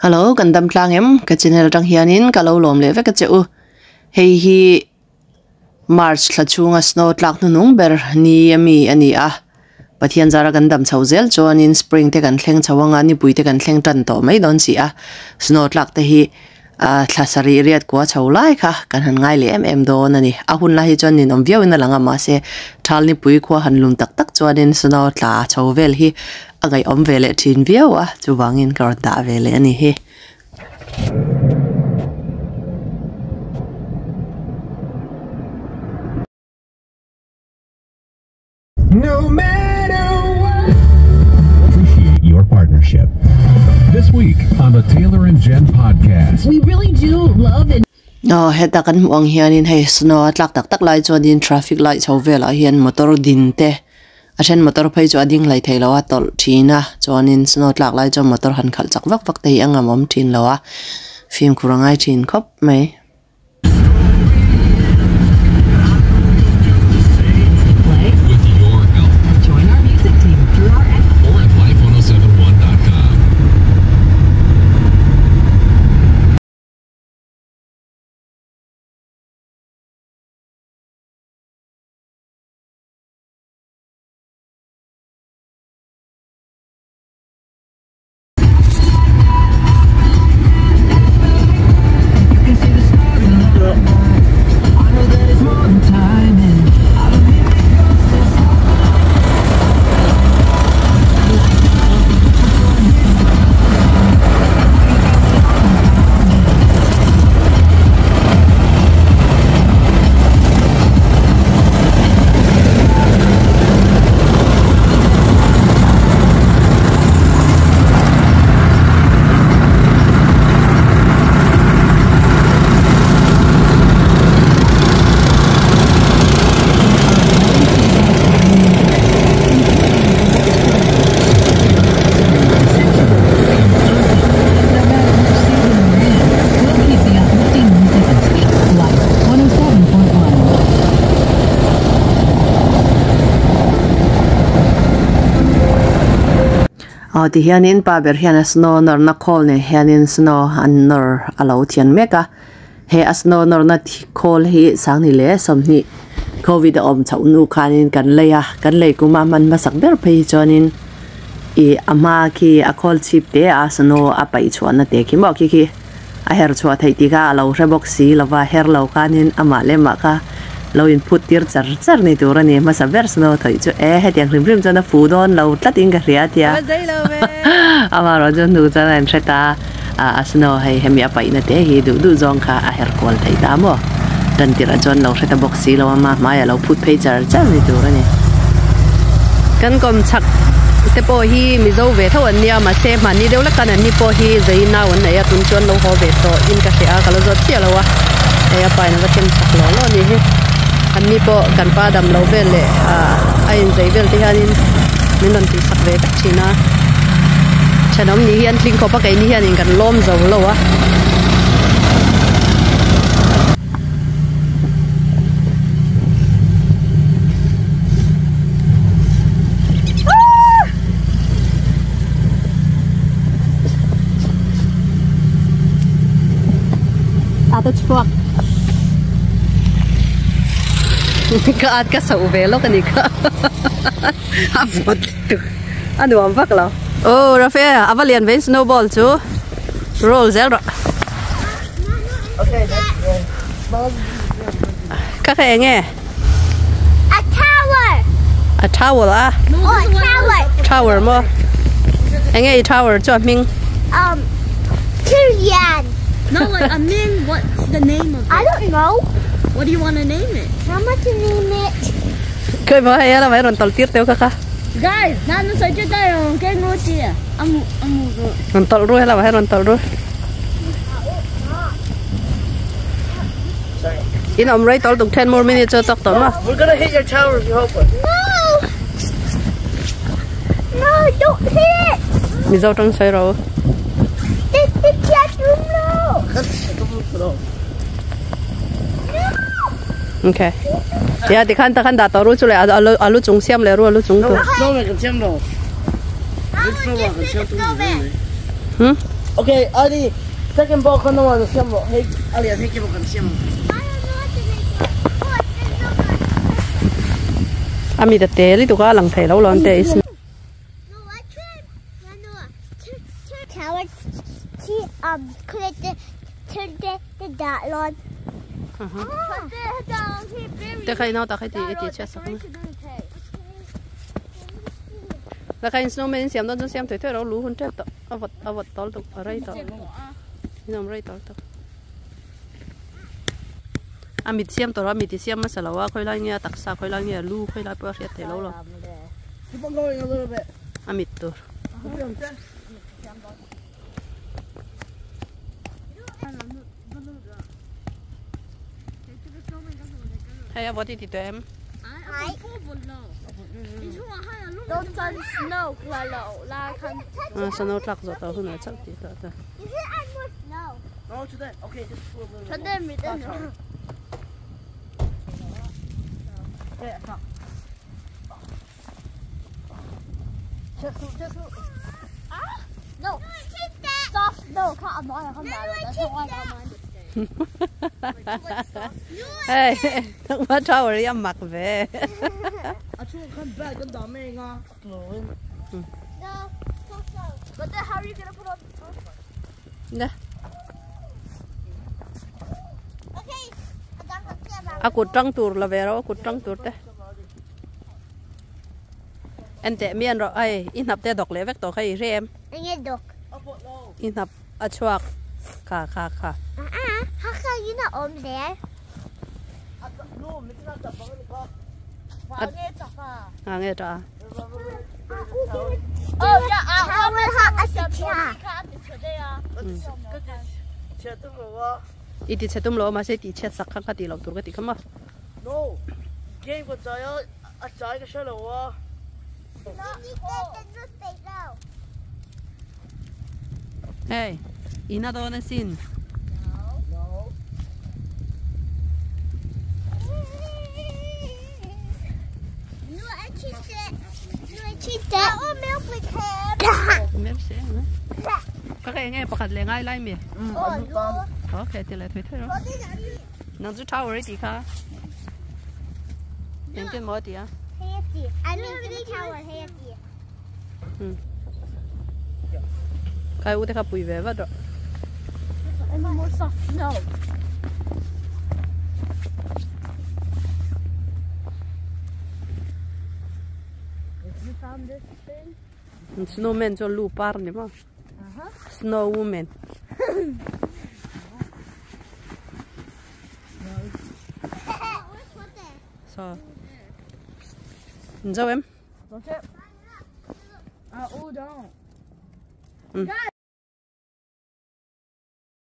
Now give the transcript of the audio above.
Hello, kan dam tlang em ka channel tang hianin ka lo lom le ve ka cheu hei hi March thachunga snow tlak nu nung ber ni ami ani a pathian zara kan dam chauzel chuanin spring te kan thleng chawanga ni pui te kan thleng tan to mai don chi a snow tlak te hi thlasari riat kwa chaulai kha kan han ngai le em don ani a hun la hi chon nin om viau in langa ma se thal ni pui khwa han lum tak tak chuanin snow tla chauvel hi agai om vele thin viau a chuwangin kar da vele ani hi No matter what. Appreciate your partnership. This week on the Taylor and Jen podcast. We really do love it. Heta kan muang hianin hei snow tlak tak tak lai chuanin traffic light chawvela hian motor din te a then motor phei chu ading lai thei lawa tol thina chuanin snow tlak lai chu motor han khal chak vak vak te hi angamom thin lawa film kurangai thin khop mai ti hianin pa ber hian snow nor na khol ne hianin snow an nor alo thian meka he snow nor na khol hi sang ni le som ni covid om chau nu khanin kan leya kan lei kuma man masak ber phei chonin I ama ki a khol chip te a snow a pai chuan na te ki mo ki a her chua thei ti ga alo rebok si lawa her lo khanin ama le ma ka lo input tir char ni turani masa ver snow thoi chu he tiang rim chana fu don lo tlating ka ria tia ama ro jon du chana en theta a snow hei hemi a pai na te hi du zong kha a her kol thei ta mo tan tira chon lo theta box si lo ma ya lo phut phei char ni turani kan kom chak te po hi mi zo ve tho an nia ma se ma ni deu la kan an ni po hi zeina wan na ya tun chon lo ho ve to in ka se a ka lo zo chi lo wa e ya pai na ka tem chak lo ni hi an ni po kan pa dam lo ve le a in zai vel ti hanin min don ti sak ve ka china chanom ni hian tling ko pa kai ni hian in kan lom zo lo wa the truck ka at ka sa uvelo kanika avot tu ano ang bakla oh Rafael avalian ve snowball chu roll zero okay ka kenge a tower ah tower mo enge tower chu ming Julian. No, like I mean, what's the name of it? I don't know. What do you want to name it? How much to name it? Koi mo hay la mayroon tol tir teo kaka. Guys, nano sa dyan tayo. Kaya ngoti ah. Amu. Ron tol ru la mayroon tol ru. In ray tol tuk 10 more minutes talk to ma. We're gonna hit your tower if you hope it. No, don't hit it. Mi zo tong sai ro. The cat room no. Okay. Ya, di kan takan da toru chu le alu chung siam le ru alu chung tu. Snow me kan siam lo. I want to get the snow man. Okay, Ali, second ball kan naman na siya mo. Hey, Ali, hey mo kan siya mo. Ami da te li tu ka lang thai lo lon te is. Te khai no ta khai ti cha sak. La khai snowman siam don siam thoi thoi ro lu hun che to. Avot tol tu rai to. Nom rai tol to. Amit siam to amit siam ma salawa khoi la nya taksa khoi la nya lu khoi la pa riat te lo lo. Keep on going a little bit. Amit to. Hey, what did you do? Don't touch snow, la kan. Snow truck rồi tao hơn là chắc thì tao. You said I more snow. No, today. Okay, just pull a little bit. Today me then. Yeah, come. Just No. Soft snow, can't buy a hundred. That's why I mind. Hey, không có trâu rồi em mặc về. À chú con bé con đỏ mê nga. Rồi. No, so. But then how are you gonna put on? Nè, Okay, I don't have to get aku trăng tour là về rồi, aku trăng tour thế. Anh trẻ miên rồi, ai, in hấp te độc lẽ vét tổ khai rê em. I need dog. In hấp à chuak, khà. How come you're not on there? No, mình đang tập bằng cái con. Vào nghe chọc à? À nghe trả. Oh yeah, How will I sit here? Chết tôi rồi. Ít thì tụm lo mà sẽ tí chết sắc khang tí lọc tour cái tí không à? No, game của trái á, trái cái sao đâu à? No, you said the newspaper. Hey, ina đâu nè xin. No. No, I cheated. Oh, milk with him. Mẹ sẽ nữa. Các cái nghe bạc lẹ ngay lại mẹ. Anh con. Ok, thì lại thôi rồi. Nó chỉ trâu rồi tí cả. Em tên mới tí à? Hefty. I mean, the tower hefty. Cái u thế khác bùi về vậy đó. And more soft snow. You found this thing? Snowman cho lu par nè mà. Snow woman. So. Sao em? Don't you? Oh, don't. Ừ.